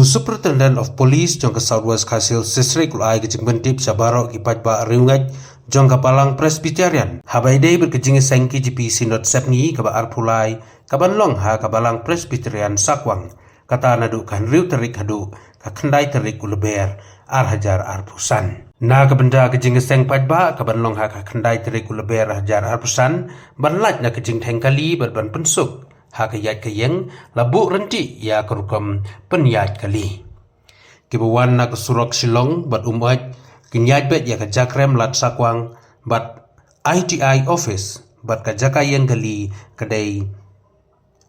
Superintendent of Police jong ke Southwest Khasil District ulai kejing bentip Sabaro ki pajba riungat jong ke Palang Presbyterian habai day berkejing sengki GP Sinod Sepngi ke ba arpulai kaban long ha ke Palang Presbyterian Sakwang kata nadu kan riu terik hadu ka kendai terik uleber hajar arpusan na ke benda kejing seng pajba kaban long ha ka kendai terik uleber hajar arpusan banlaj na kejing tengkali berban pensuk hakayat kayeng labu renti ya kerukam penyat kali kibawan nak surok silong bat umat kinyat bet ya kajakrem lat sakwang bat ITI office bat kajakayeng kali kedai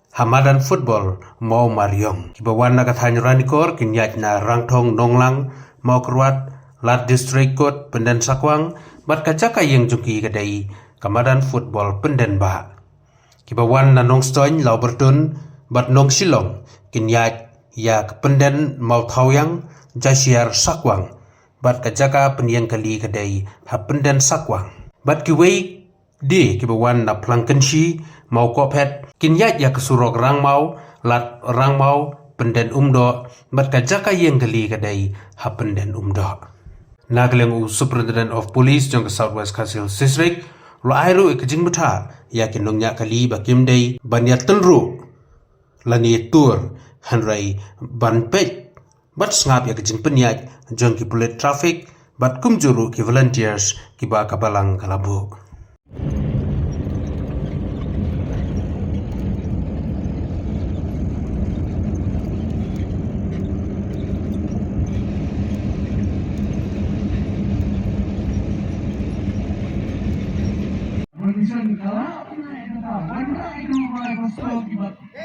Hamadan football mau mariong kibawan nak thanyuranikor kinyat na rangthong nonglang mau keruat lat district court penden sakwang bat kajakayeng jungki kedai Hamadan football penden ba kibawan na nong stoin lau bertun bat nong silong kinyat ya kependen mau thawyang jasiar sakwang bat kajaka penyang kali kedai hapenden sakwang bat kiwei di kibawan na plangkensi mau kopet kinyat ya kesurok rang mau lat rang mau penden umdo bat kajaka yang kali kedai hapenden umdo nagleng Superintendent of Police jong ke Southwest Khasil District lo airu ikejing muta yakin nongnya kali bakim day banyat telru lani tur hanrai ban pet bat ngap ya kejing penyat jong ki police traffic bat kumjuru ki volunteers ki ba kabalang kalabu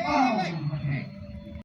Kalau